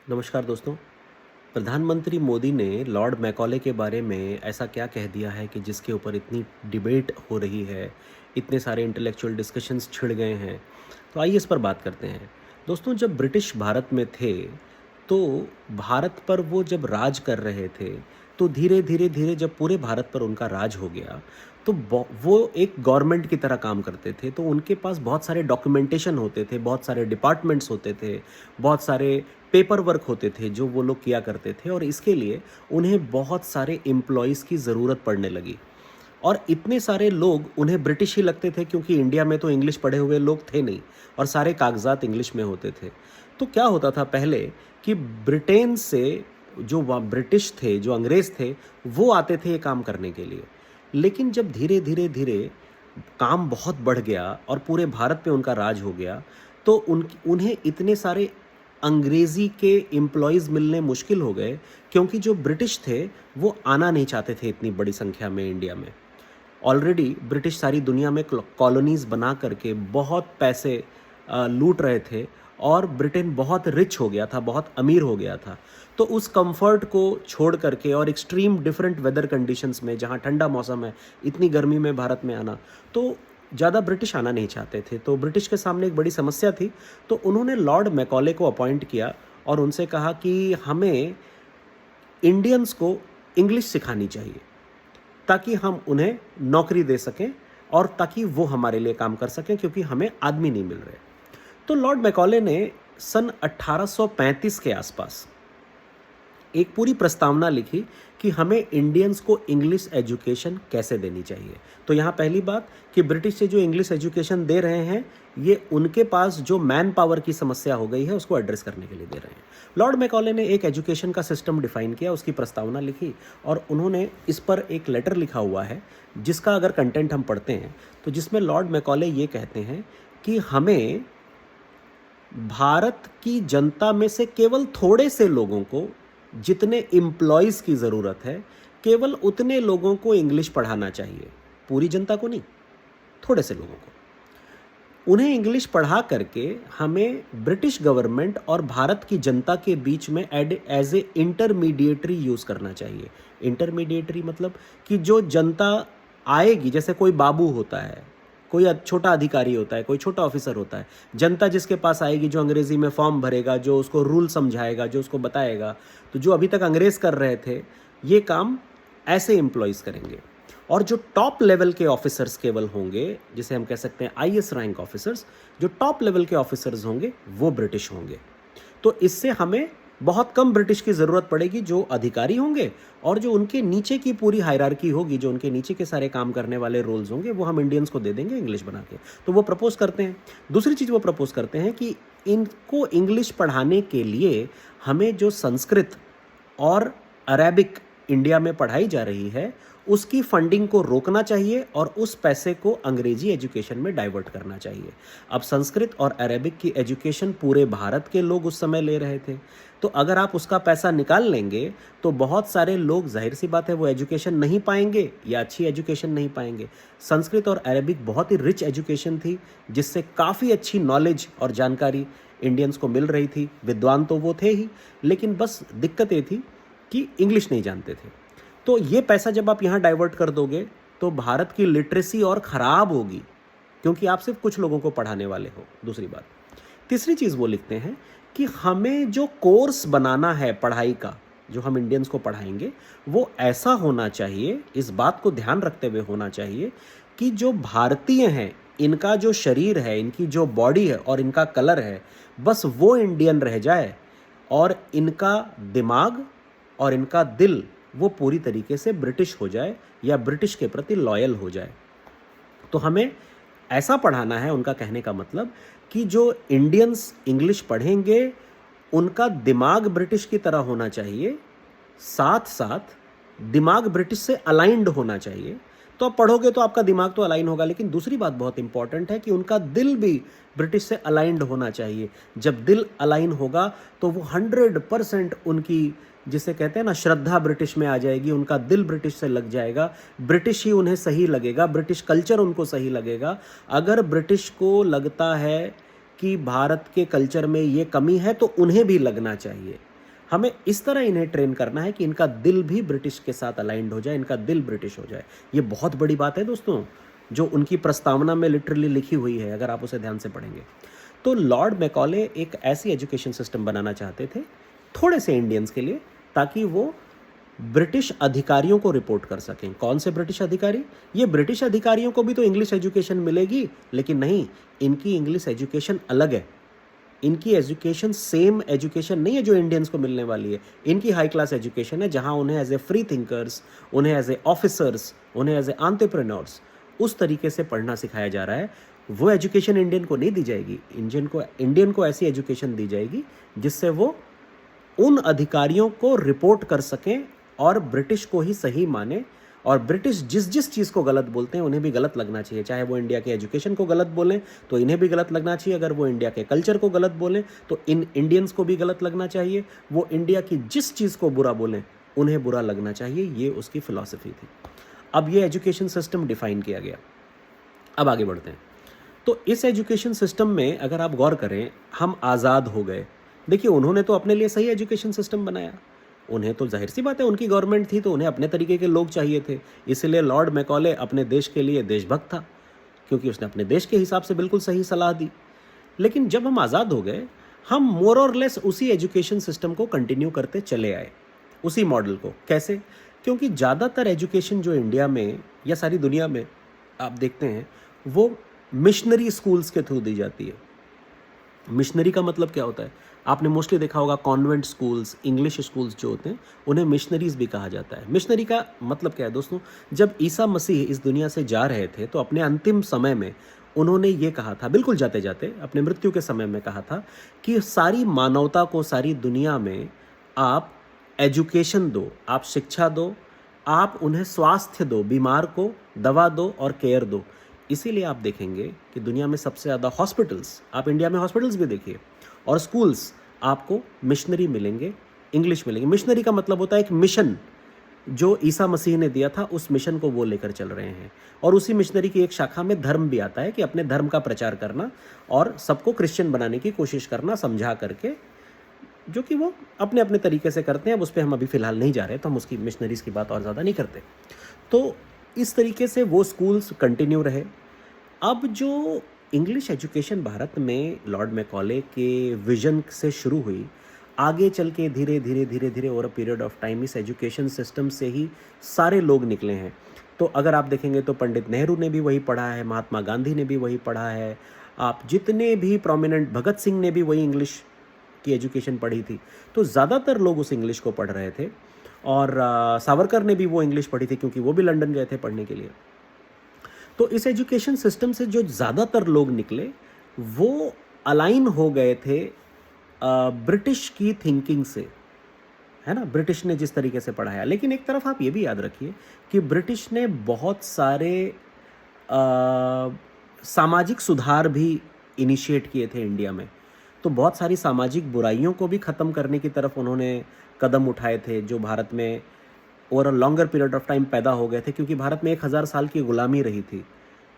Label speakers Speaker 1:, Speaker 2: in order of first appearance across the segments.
Speaker 1: नमस्कार दोस्तों। प्रधानमंत्री मोदी ने लॉर्ड मैकॉले के बारे में ऐसा क्या कह दिया है कि जिसके ऊपर इतनी डिबेट हो रही है, इतने सारे इंटेलेक्चुअल डिस्कशंस छिड़ गए हैं। तो आइए इस पर बात करते हैं। दोस्तों, जब ब्रिटिश भारत में थे, तो भारत पर वो जब राज कर रहे थे, तो धीरे-धीरे जब पूरे भारत पर उनका राज हो गया, तो वो एक गवर्नमेंट की तरह काम करते थे। तो उनके पास बहुत सारे डॉक्यूमेंटेशन होते थे, बहुत सारे डिपार्टमेंट्स होते थे, बहुत सारे पेपर वर्क होते थे जो वो लोग किया करते थे, और इसके लिए उन्हें बहुत सारे एम्प्लॉयज़ की ज़रूरत पड़ने लगी। और इतने सारे लोग उन्हें ब्रिटिश ही लगते थे, क्योंकि इंडिया में तो इंग्लिश पढ़े हुए लोग थे नहीं और सारे कागजात इंग्लिश में होते थे। तो क्या होता था पहले कि ब्रिटेन से जो वहाँ ब्रिटिश थे, जो अंग्रेज़ थे, वो आते थे ये काम करने के लिए। लेकिन जब धीरे काम बहुत बढ़ गया और पूरे भारत पे उनका राज हो गया, तो उन्हें इतने सारे अंग्रेज़ी के एम्प्लॉइज़ मिलने मुश्किल हो गए, क्योंकि जो ब्रिटिश थे, वो आना नहीं चाहते थे इतनी बड़ी संख्या में इंडिया में। ऑलरेडी ब्रिटिश सारी दुनिया में कॉलोनीज़ बना करके बहुत पैसे लूट रहे थे, और ब्रिटेन बहुत रिच हो गया था, बहुत अमीर हो गया था। तो उस कंफर्ट को छोड़ करके और एक्सट्रीम डिफरेंट वेदर कंडीशंस में, जहाँ ठंडा मौसम है, इतनी गर्मी में भारत में आना, तो ज़्यादा ब्रिटिश आना नहीं चाहते थे। तो ब्रिटिश के सामने एक बड़ी समस्या थी। तो उन्होंने लॉर्ड मैकॉले को अपॉइंट किया और उनसे कहा कि हमें इंडियंस को इंग्लिश सिखानी चाहिए, ताकि हम उन्हें नौकरी दे सकें और ताकि वो हमारे लिए काम कर सकें, क्योंकि हमें आदमी नहीं मिल रहे। तो लॉर्ड मैकॉले ने सन 1835 के आसपास एक पूरी प्रस्तावना लिखी कि हमें इंडियंस को इंग्लिश एजुकेशन कैसे देनी चाहिए। तो यहाँ पहली बात कि ब्रिटिश से जो इंग्लिश एजुकेशन दे रहे हैं, ये उनके पास जो मैन पावर की समस्या हो गई है, उसको एड्रेस करने के लिए दे रहे हैं। लॉर्ड मैकॉले ने एक एजुकेशन का सिस्टम डिफाइन किया, उसकी प्रस्तावना लिखी, और उन्होंने इस पर एक लेटर लिखा हुआ है, जिसका अगर कंटेंट हम पढ़ते हैं, तो जिसमें लॉर्ड मैकॉले ये कहते हैं कि हमें भारत की जनता में से केवल थोड़े से लोगों को, जितने एम्प्लॉयज़ की ज़रूरत है, केवल उतने लोगों को इंग्लिश पढ़ाना चाहिए। पूरी जनता को नहीं, थोड़े से लोगों को। उन्हें इंग्लिश पढ़ा करके हमें ब्रिटिश गवर्नमेंट और भारत की जनता के बीच में एज ए इंटरमीडिएटरी यूज़ करना चाहिए। इंटरमीडिएटरी मतलब कि जो जनता आएगी, जैसे कोई बाबू होता है, कोई छोटा अधिकारी होता है, कोई छोटा ऑफिसर होता है, जनता जिसके पास आएगी, जो अंग्रेज़ी में फॉर्म भरेगा, जो उसको रूल समझाएगा, जो उसको बताएगा। तो जो अभी तक अंग्रेज़ कर रहे थे, ये काम ऐसे एम्प्लॉयज़ करेंगे। और जो टॉप लेवल के ऑफिसर्स केवल होंगे, जिसे हम कह सकते हैं आईएएस रैंक ऑफिसर्स, जो टॉप लेवल के ऑफिसर्स होंगे, वो ब्रिटिश होंगे। तो इससे हमें बहुत कम ब्रिटिश की ज़रूरत पड़ेगी। जो अधिकारी होंगे और जो उनके नीचे की पूरी हायरार्की होगी, जो उनके नीचे के सारे काम करने वाले रोल्स होंगे, वो हम इंडियंस को दे देंगे इंग्लिश बना के। तो वो प्रपोज करते हैं। दूसरी चीज़ वो प्रपोज करते हैं कि इनको इंग्लिश पढ़ाने के लिए हमें जो संस्कृत और अरेबिक इंडिया में पढ़ाई जा रही है, उसकी फंडिंग को रोकना चाहिए और उस पैसे को अंग्रेजी एजुकेशन में डाइवर्ट करना चाहिए। अब संस्कृत और अरेबिक की एजुकेशन पूरे भारत के लोग उस समय ले रहे थे, तो अगर आप उसका पैसा निकाल लेंगे, तो बहुत सारे लोग, जाहिर सी बात है, वो एजुकेशन नहीं पाएंगे या अच्छी एजुकेशन नहीं पाएंगे। संस्कृत और अरेबिक बहुत ही रिच एजुकेशन थी, जिससे काफ़ी अच्छी नॉलेज और जानकारी इंडियंस को मिल रही थी। विद्वान तो वो थे ही, लेकिन बस दिक्कत ये थी कि इंग्लिश नहीं जानते थे। तो ये पैसा जब आप यहाँ डाइवर्ट कर दोगे, तो भारत की लिटरेसी और ख़राब होगी, क्योंकि आप सिर्फ कुछ लोगों को पढ़ाने वाले हो। दूसरी बात, तीसरी चीज़ वो लिखते हैं कि हमें जो कोर्स बनाना है पढ़ाई का, जो हम इंडियंस को पढ़ाएंगे, वो ऐसा होना चाहिए, इस बात को ध्यान रखते हुए होना चाहिए कि जो भारतीय हैं, इनका जो शरीर है, इनकी जो बॉडी है और इनका कलर है, बस वो इंडियन रह जाए, और इनका दिमाग और इनका दिल वो पूरी तरीके से ब्रिटिश हो जाए या ब्रिटिश के प्रति लॉयल हो जाए। तो हमें ऐसा पढ़ाना है, उनका कहने का मतलब, कि जो इंडियंस इंग्लिश पढ़ेंगे, उनका दिमाग ब्रिटिश की तरह होना चाहिए, साथ साथ दिमाग ब्रिटिश से अलाइंड होना चाहिए। तो आप पढ़ोगे तो आपका दिमाग तो अलाइन होगा, लेकिन दूसरी बात बहुत इंपॉर्टेंट है कि उनका दिल भी ब्रिटिश से अलाइंड होना चाहिए। जब दिल अलाइन होगा, तो वो 100% उनकी, जिसे कहते हैं ना, श्रद्धा ब्रिटिश में आ जाएगी, उनका दिल ब्रिटिश से लग जाएगा, ब्रिटिश ही उन्हें सही लगेगा, ब्रिटिश कल्चर उनको सही लगेगा। अगर ब्रिटिश को लगता है कि भारत के कल्चर में ये कमी है, तो उन्हें भी लगना चाहिए। हमें इस तरह इन्हें ट्रेन करना है कि इनका दिल भी ब्रिटिश के साथ अलाइंड हो जाए, इनका दिल ब्रिटिश हो जाए। ये बहुत बड़ी बात है दोस्तों, जो उनकी प्रस्तावना में लिटरली लिखी हुई है, अगर आप उसे ध्यान से पढ़ेंगे। तो लॉर्ड मैकॉले एक ऐसी एजुकेशन सिस्टम बनाना चाहते थे थोड़े से इंडियंस के लिए, ताकि वो ब्रिटिश अधिकारियों को रिपोर्ट कर सकें। कौन से ब्रिटिश अधिकारी? ये ब्रिटिश अधिकारियों को भी तो इंग्लिश एजुकेशन मिलेगी, लेकिन नहीं, इनकी इंग्लिश एजुकेशन अलग है। इनकी एजुकेशन सेम एजुकेशन नहीं है जो इंडियंस को मिलने वाली है। इनकी हाई क्लास एजुकेशन है, जहां उन्हें एज ए फ्री थिंकर्स, उन्हें एज ए ऑफिसर्स, उन्हें एज ए एंटरप्रेन्योर्स उस तरीके से पढ़ना सिखाया जा रहा है। वो एजुकेशन इंडियन को नहीं दी जाएगी। इंडियन को ऐसी एजुकेशन दी जाएगी जिससे वो उन अधिकारियों को रिपोर्ट कर सकें और ब्रिटिश को ही सही माने, और ब्रिटिश जिस जिस चीज़ को गलत बोलते हैं उन्हें भी गलत लगना चाहिए। चाहे वो इंडिया के एजुकेशन को गलत बोलें तो इन्हें भी गलत लगना चाहिए, अगर वो इंडिया के कल्चर को गलत बोलें तो इन इंडियंस को भी गलत लगना चाहिए। वो इंडिया की जिस चीज़ को बुरा बोलें उन्हें बुरा लगना चाहिए। ये उसकी फिलॉसफी थी। अब ये एजुकेशन सिस्टम डिफाइन किया गया। अब आगे बढ़ते हैं। तो इस एजुकेशन सिस्टम में अगर आप गौर करें, हम आज़ाद हो गए। देखिए, उन्होंने तो अपने लिए सही एजुकेशन सिस्टम बनाया। उन्हें तो जाहिर सी बात है, उनकी गवर्नमेंट थी तो उन्हें अपने तरीके के लोग चाहिए थे। इसलिए लॉर्ड मैकॉले अपने देश के लिए देशभक्त था, क्योंकि उसने अपने देश के हिसाब से बिल्कुल सही सलाह दी। लेकिन जब हम आज़ाद हो गए, हम मोर और लेस उसी एजुकेशन सिस्टम को कंटिन्यू करते चले आए, उसी मॉडल को। कैसे? क्योंकि ज़्यादातर एजुकेशन जो इंडिया में या सारी दुनिया में आप देखते हैं, वो मिशनरी स्कूल्स के थ्रू दी जाती है। मिशनरी का मतलब क्या होता है? आपने मोस्टली देखा होगा, कॉन्वेंट स्कूल्स, इंग्लिश स्कूल्स जो होते हैं उन्हें मिशनरीज भी कहा जाता है। मिशनरी का मतलब क्या है दोस्तों? जब ईसा मसीह इस दुनिया से जा रहे थे तो अपने अंतिम समय में उन्होंने ये कहा था, बिल्कुल जाते जाते अपने मृत्यु के समय में कहा था कि सारी मानवता को, सारी दुनिया में आप एजुकेशन दो, आप शिक्षा दो, आप उन्हें स्वास्थ्य दो, बीमार को दवा दो और केयर दो। इसीलिए आप देखेंगे कि दुनिया में सबसे ज़्यादा हॉस्पिटल्स, आप इंडिया में हॉस्पिटल्स भी देखिए, और स्कूल्स आपको मिशनरी मिलेंगे, इंग्लिश मिलेंगे। मिशनरी का मतलब होता है एक मिशन जो ईसा मसीह ने दिया था, उस मिशन को वो लेकर चल रहे हैं। और उसी मिशनरी की एक शाखा में धर्म भी आता है कि अपने धर्म का प्रचार करना और सबको क्रिश्चियन बनाने की कोशिश करना, समझा करके, जो कि वो अपने अपने तरीके से करते हैं। अब उस पर हम अभी फ़िलहाल नहीं जा रहे, तो हम उसकी मिशनरीज़ की बात और ज़्यादा नहीं करते। तो इस तरीके से वो स्कूल्स कंटिन्यू रहे। अब जो इंग्लिश एजुकेशन भारत में लॉर्ड मैकॉले के विजन से शुरू हुई, आगे चल के धीरे धीरे धीरे धीरे over a period of time इस एजुकेशन सिस्टम से ही सारे लोग निकले हैं। तो अगर आप देखेंगे तो पंडित नेहरू ने भी वही पढ़ा है, महात्मा गांधी ने भी वही पढ़ा है, आप जितने भी प्रोमिनेंट, भगत सिंह ने भी वही इंग्लिश की एजुकेशन पढ़ी थी। तो ज़्यादातर लोग उस इंग्लिश को पढ़ रहे थे, और सावरकर ने भी वो इंग्लिश पढ़ी थी, क्योंकि वो भी लंदन गए थे पढ़ने के लिए। तो इस एजुकेशन सिस्टम से जो ज़्यादातर लोग निकले, वो अलाइन हो गए थे ब्रिटिश की थिंकिंग से, है ना? ब्रिटिश ने जिस तरीके से पढ़ाया। लेकिन एक तरफ आप ये भी याद रखिए कि ब्रिटिश ने बहुत सारे सामाजिक सुधार भी इनिशिएट किए थे इंडिया में। तो बहुत सारी सामाजिक बुराइयों को भी ख़त्म करने की तरफ उन्होंने कदम उठाए थे, जो भारत में over a longer period of time पैदा हो गए थे। क्योंकि भारत में 1000 साल की गुलामी रही थी,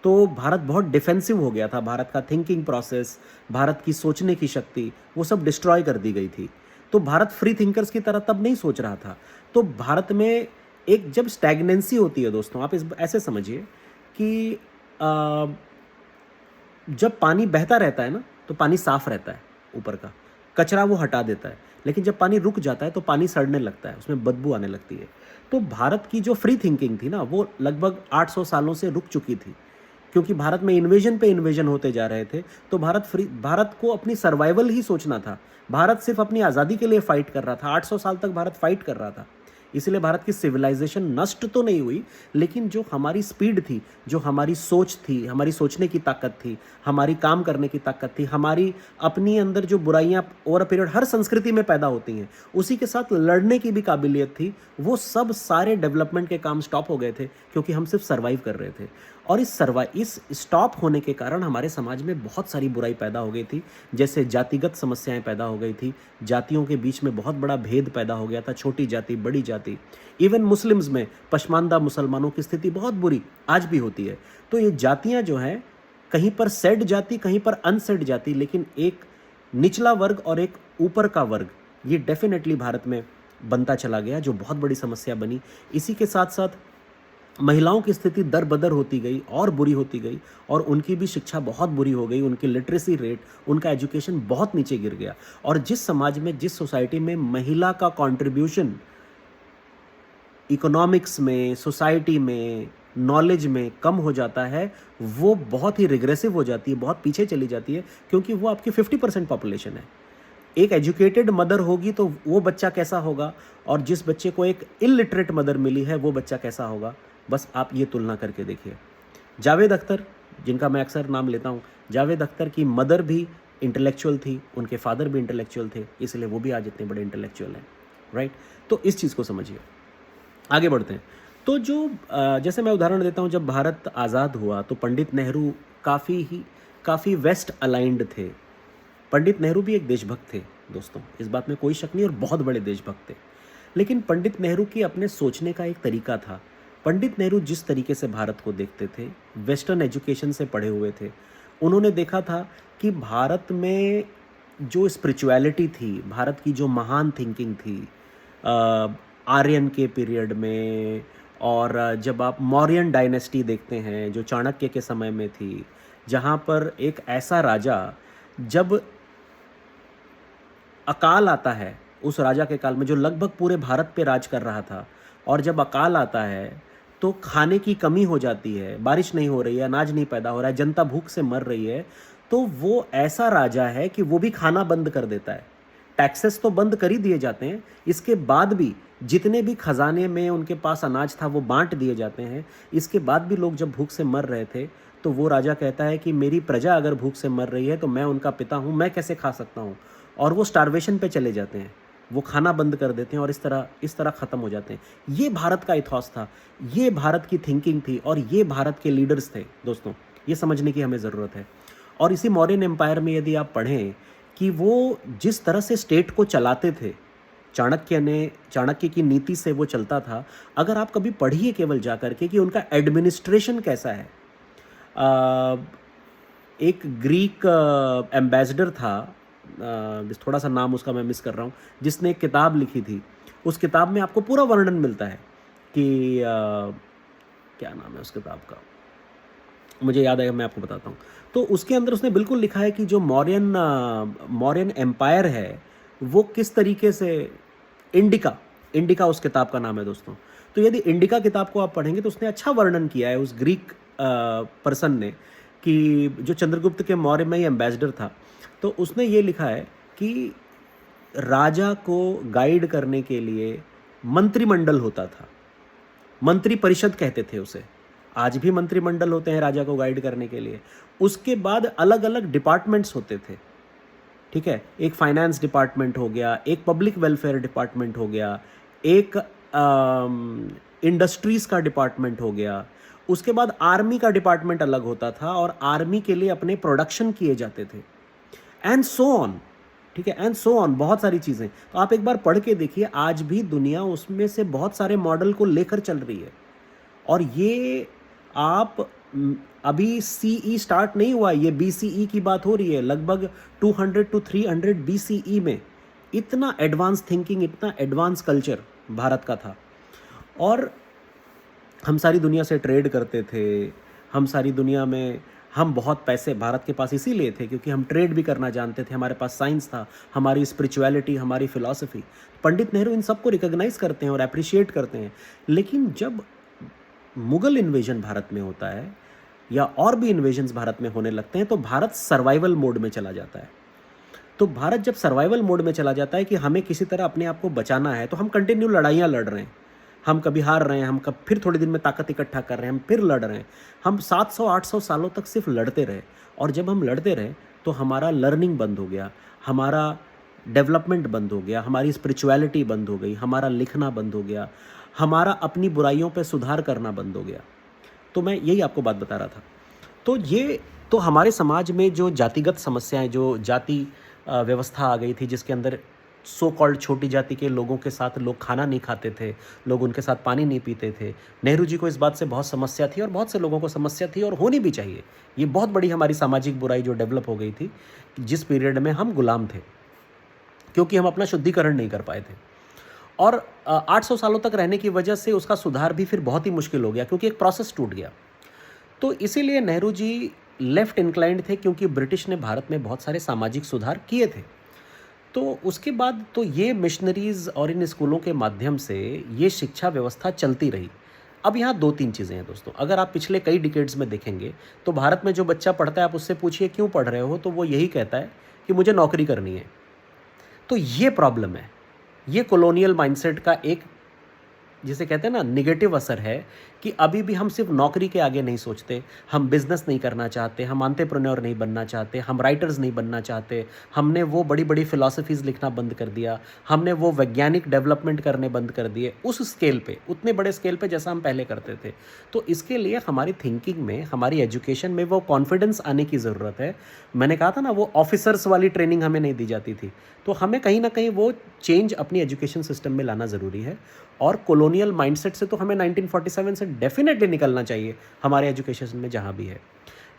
Speaker 1: तो भारत बहुत डिफेंसिव हो गया था। भारत का थिंकिंग प्रोसेस, भारत की सोचने की शक्ति, वो सब डिस्ट्रॉय कर दी गई थी। तो भारत फ्री थिंकर्स की तरह तब नहीं सोच रहा था। तो भारत में एक जब स्टैग्नेंसी होती है दोस्तों, आप इस ऐसे समझिए कि जब पानी बहता रहता है ना, तो पानी साफ रहता है, ऊपर का कचरा वो हटा देता है। लेकिन जब पानी रुक जाता है तो पानी सड़ने लगता है, उसमें बदबू आने लगती है। तो भारत की जो फ्री थिंकिंग थी ना, वो लगभग 800 सालों से रुक चुकी थी, क्योंकि भारत में इन्वेजन पे इन्वेजन होते जा रहे थे। तो भारत को अपनी सर्वाइवल ही सोचना था। भारत सिर्फ अपनी आज़ादी के लिए फाइट कर रहा था। 800 साल तक भारत फाइट कर रहा था। इसलिए भारत की सिविलाइजेशन नष्ट तो नहीं हुई, लेकिन जो हमारी स्पीड थी, जो हमारी सोच थी, हमारी सोचने की ताकत थी, हमारी काम करने की ताकत थी, हमारी अपनी अंदर जो बुराइयां ओवर अ पीरियड हर संस्कृति में पैदा होती हैं, उसी के साथ लड़ने की भी काबिलियत थी, वो सब सारे डेवलपमेंट के काम स्टॉप हो गए थे, क्योंकि हम सिर्फ सर्वाइव कर रहे थे। और इस स्टॉप होने के कारण हमारे समाज में बहुत सारी बुराई पैदा हो गई थी। जैसे जातिगत समस्याएं पैदा हो गई थी, जातियों के बीच में बहुत बड़ा भेद पैदा हो गया था, छोटी जाति, बड़ी जाति। इवन मुस्लिम्स में पशमानदा मुसलमानों की स्थिति बहुत बुरी आज भी होती है। तो ये जातियां जो हैं, कहीं पर सेड जाति, कहीं पर अनसेड जाति, लेकिन एक निचला वर्ग और एक ऊपर का वर्ग, ये डेफिनेटली भारत में बनता चला गया, जो बहुत बड़ी समस्या बनी। इसी के साथ साथ महिलाओं की स्थिति दर बदर होती गई और बुरी होती गई, और उनकी भी शिक्षा बहुत बुरी हो गई, उनकी लिटरेसी रेट, उनका एजुकेशन बहुत नीचे गिर गया। और जिस समाज में, जिस सोसाइटी में महिला का कंट्रीब्यूशन इकोनॉमिक्स में, सोसाइटी में, नॉलेज में कम हो जाता है, वो बहुत ही रिग्रेसिव हो जाती है, बहुत पीछे चली जाती है, क्योंकि वो आपकी 50% पॉपुलेशन है। एक एजुकेटेड मदर होगी तो वो बच्चा कैसा होगा, और जिस बच्चे को एक इलिटरेट मदर मिली है वो बच्चा कैसा होगा, बस आप ये तुलना करके देखिए। जावेद अख्तर, जिनका मैं अक्सर नाम लेता हूँ, जावेद अख्तर की मदर भी इंटेलेक्चुअल थी, उनके फादर भी इंटेलेक्चुअल थे, इसलिए वो भी आज इतने बड़े इंटेलेक्चुअल हैं, राइट। तो इस चीज़ को समझिए। आगे बढ़ते हैं। तो जो जैसे मैं उदाहरण देता हूँ, जब भारत आज़ाद हुआ तो पंडित नेहरू काफ़ी वेस्ट अलाइंड थे। पंडित नेहरू भी एक देशभक्त थे दोस्तों, इस बात में कोई शक नहीं, और बहुत बड़े देशभक्त थे। लेकिन पंडित नेहरू की अपने सोचने का एक तरीका था। पंडित नेहरू जिस तरीके से भारत को देखते थे, वेस्टर्न एजुकेशन से पढ़े हुए थे, उन्होंने देखा था कि भारत में जो स्पिरिचुअलिटी थी, भारत की जो महान थिंकिंग थी आर्यन के पीरियड में, और जब आप मौर्यन डायनेस्टी देखते हैं जो चाणक्य के समय में थी, जहाँ पर एक ऐसा राजा, जब अकाल आता है उस राजा के काल में, जो लगभग पूरे भारत पे राज कर रहा था, और जब अकाल आता है तो खाने की कमी हो जाती है, बारिश नहीं हो रही है, अनाज नहीं पैदा हो रहा है, जनता भूख से मर रही है, तो वो ऐसा राजा है कि वो भी खाना बंद कर देता है। टैक्सेस तो बंद कर ही दिए जाते हैं, इसके बाद भी जितने भी खजाने में उनके पास अनाज था वो बांट दिए जाते हैं। इसके बाद भी लोग जब भूख से मर रहे थे, तो वो राजा कहता है कि मेरी प्रजा अगर भूख से मर रही है तो मैं उनका पिता हूँ, मैं कैसे खा सकता हूँ, और वो स्टारवेशन पे चले जाते हैं, वो खाना बंद कर देते हैं, और इस तरह ख़त्म हो जाते हैं। ये भारत का इथॉस था, ये भारत की थिंकिंग थी, और ये भारत के लीडर्स थे दोस्तों। ये समझने की हमें ज़रूरत है। और इसी मौर्यन एम्पायर में यदि आप पढ़ें कि वो जिस तरह से स्टेट को चलाते थे, चाणक्य की नीति से वो चलता था। अगर आप कभी पढ़िए केवल जा करके कि उनका एडमिनिस्ट्रेशन कैसा है। एक ग्रीक एम्बेसडर था, थोड़ा सा नाम उसका मैं मिस कर रहा हूँ, जिसने एक किताब लिखी थी। उस किताब में आपको पूरा वर्णन मिलता है कि क्या नाम है उस किताब का, मुझे याद आएगा, मैं आपको बताता हूँ। तो उसके अंदर उसने बिल्कुल लिखा है कि जो मौर्यन एम्पायर है वो किस तरीके से, इंडिका उस किताब का नाम है दोस्तों। तो यदि इंडिका किताब को आप पढ़ेंगे तो उसने अच्छा वर्णन किया है उस ग्रीक पर्सन ने, कि जो चंद्रगुप्त के मौर्य में ही एम्बेसडर था। तो उसने ये लिखा है कि राजा को गाइड करने के लिए मंत्रिमंडल होता था, मंत्री परिषद कहते थे उसे। आज भी मंत्रिमंडल होते हैं राजा को गाइड करने के लिए। उसके बाद अलग अलग डिपार्टमेंट्स होते थे, ठीक है। एक फाइनेंस डिपार्टमेंट हो गया, एक पब्लिक वेलफेयर डिपार्टमेंट हो गया, एक इंडस्ट्रीज का डिपार्टमेंट हो गया। उसके बाद आर्मी का डिपार्टमेंट अलग होता था, और आर्मी के लिए अपने प्रोडक्शन किए जाते थे, एंड सो ऑन, ठीक है, एंड सो ऑन, बहुत सारी चीज़ें। तो आप एक बार पढ़ के देखिए, आज भी दुनिया उसमें से बहुत सारे मॉडल को लेकर चल रही है। और ये आप अभी सीई स्टार्ट नहीं हुआ, ये बीसीई की बात हो रही है। लगभग 200 to 300 बीसीई में इतना एडवांस थिंकिंग, इतना एडवांस कल्चर भारत का था। और हम सारी दुनिया से ट्रेड करते थे, हम सारी दुनिया में, हम बहुत पैसे भारत के पास इसीलिए थे क्योंकि हम ट्रेड भी करना जानते थे, हमारे पास साइंस था, हमारी स्पिरिचुअलिटी, हमारी फिलॉसफी। पंडित नेहरू इन सबको रिकॉग्नाइज करते हैं और अप्रिशिएट करते हैं। लेकिन जब मुगल इन्वेजन भारत में होता है, या और भी इन्वेजन्स भारत में होने लगते हैं, तो भारत सर्वाइवल मोड में चला जाता है। तो भारत जब सर्वाइवल मोड में चला जाता है कि हमें किसी तरह अपने आप को बचाना है, तो हम कंटिन्यू लड़ाइयाँ लड़ रहे हैं। हम कभी हार रहे हैं, हम कब फिर थोड़े दिन में ताकत इकट्ठा कर रहे हैं, हम फिर लड़ रहे हैं। हम 700-800 सालों तक सिर्फ लड़ते रहे, और जब हम लड़ते रहे तो हमारा लर्निंग बंद हो गया, हमारा डेवलपमेंट बंद हो गया, हमारी स्पिरिचुअलिटी बंद हो गई, हमारा लिखना बंद हो गया, हमारा अपनी बुराइयों पे सुधार करना बंद हो गया। तो मैं यही आपको बात बता रहा था। तो ये तो हमारे समाज में जो जातिगत समस्याएं, जो जाति व्यवस्था आ गई थी, जिसके अंदर सो कॉल्ड छोटी जाति के लोगों के साथ लोग खाना नहीं खाते थे, लोग उनके साथ पानी नहीं पीते थे। नेहरू जी को इस बात से बहुत समस्या थी, और बहुत से लोगों को समस्या थी, और होनी भी चाहिए। ये बहुत बड़ी हमारी सामाजिक बुराई जो डेवलप हो गई थी, जिस पीरियड में हम गुलाम थे। क्योंकि हम अपना शुद्धिकरण नहीं कर पाए थे। और 800 सालों तक रहने की वजह से उसका सुधार भी फिर बहुत ही मुश्किल हो गया, क्योंकि एक प्रोसेस टूट गया। तो इसीलिए नेहरू जी लेफ्ट इंक्लाइंड थे, क्योंकि ब्रिटिश ने भारत में बहुत सारे सामाजिक सुधार किए थे। तो उसके बाद तो ये मिशनरीज़ और इन स्कूलों के माध्यम से ये शिक्षा व्यवस्था चलती रही। अब यहाँ 2-3 चीज़ें हैं दोस्तों। अगर आप पिछले कई डिकेड्स में देखेंगे, तो भारत में जो बच्चा पढ़ता है, आप उससे पूछिए क्यों पढ़ रहे हो, तो वो यही कहता है कि मुझे नौकरी करनी है। तो ये प्रॉब्लम है। ये कॉलोनियल माइंडसेट का एक, जिसे कहते हैं ना, नेगेटिव असर है कि अभी भी हम सिर्फ नौकरी के आगे नहीं सोचते, हम बिजनेस नहीं करना चाहते, हम एंटरप्रेन्योर नहीं बनना चाहते, हम राइटर्स नहीं बनना चाहते, हमने वो बड़ी बड़ी फिलॉसफीज़ लिखना बंद कर दिया, हमने वो वैज्ञानिक डेवलपमेंट करने बंद कर दिए उस स्केल पे, उतने बड़े स्केल पे जैसा हम पहले करते थे। तो इसके लिए हमारी थिंकिंग में, हमारी एजुकेशन में वो कॉन्फिडेंस आने की ज़रूरत है। मैंने कहा था ना, वो ऑफिसर्स वाली ट्रेनिंग हमें नहीं दी जाती थी, तो हमें कहीं ना कहीं वो चेंज अपनी एजुकेशन सिस्टम में लाना ज़रूरी है। और कॉलोनियल माइंडसेट से तो हमें 1947 से डेफिनेटली निकलना चाहिए हमारे एजुकेशन में जहाँ भी है।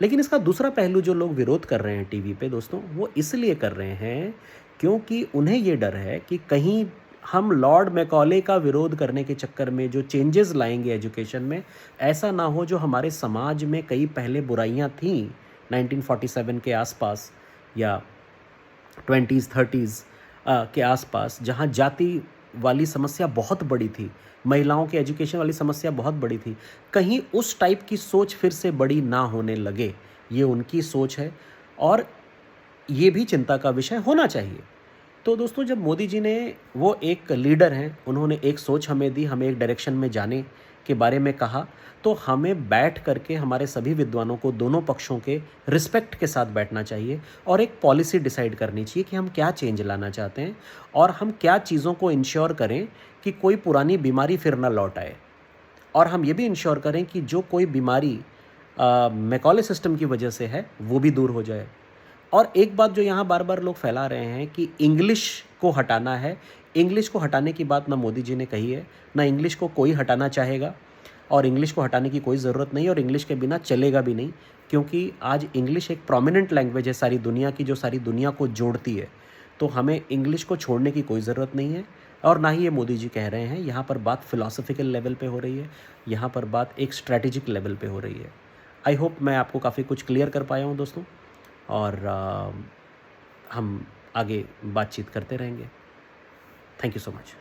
Speaker 1: लेकिन इसका दूसरा पहलू जो लोग विरोध कर रहे हैं टीवी पे दोस्तों, वो इसलिए कर रहे हैं क्योंकि उन्हें ये डर है कि कहीं हम लॉर्ड मैकॉले का विरोध करने के चक्कर में जो चेंजेस लाएंगे एजुकेशन में, ऐसा ना हो जो हमारे समाज में कई पहले बुराइयां थीं 1947 के आसपास या 20s 30s के आसपास, जहाँ जाति वाली समस्या बहुत बड़ी थी, महिलाओं के एजुकेशन वाली समस्या बहुत बड़ी थी, कहीं उस टाइप की सोच फिर से बड़ी ना होने लगे। ये उनकी सोच है और ये भी चिंता का विषय होना चाहिए। तो दोस्तों, जब मोदी जी ने, वो एक लीडर हैं, उन्होंने एक सोच हमें दी, हमें एक डायरेक्शन में जाने के बारे में कहा, तो हमें बैठ करके हमारे सभी विद्वानों को दोनों पक्षों के रिस्पेक्ट के साथ बैठना चाहिए और एक पॉलिसी डिसाइड करनी चाहिए कि हम क्या चेंज लाना चाहते हैं और हम क्या चीज़ों को इंश्योर करें कि कोई पुरानी बीमारी फिर ना लौट आए। और हम ये भी इंश्योर करें कि जो कोई बीमारी मैकॉले सिस्टम की वजह से है, वो भी दूर हो जाए। और एक बात जो यहाँ बार बार लोग फैला रहे हैं कि इंग्लिश को हटाना है, इंग्लिश को हटाने की बात ना मोदी जी ने कही है, ना इंग्लिश को कोई हटाना चाहेगा, और इंग्लिश को हटाने की कोई ज़रूरत नहीं, और इंग्लिश के बिना चलेगा भी नहीं, क्योंकि आज इंग्लिश एक प्रोमिनेंट लैंग्वेज है सारी दुनिया की, जो सारी दुनिया को जोड़ती है। तो हमें इंग्लिश को छोड़ने की कोई ज़रूरत नहीं है, और ना ही ये मोदी जी कह रहे हैं। यहाँ पर बात फिलोसफिकल लेवल पे हो रही है, यहाँ पर बात एक स्ट्रैटेजिक लेवल पे हो रही है। आई होप मैं आपको काफ़ी कुछ क्लियर कर पाया हूँ दोस्तों, और हम आगे बातचीत करते रहेंगे। Thank you so much.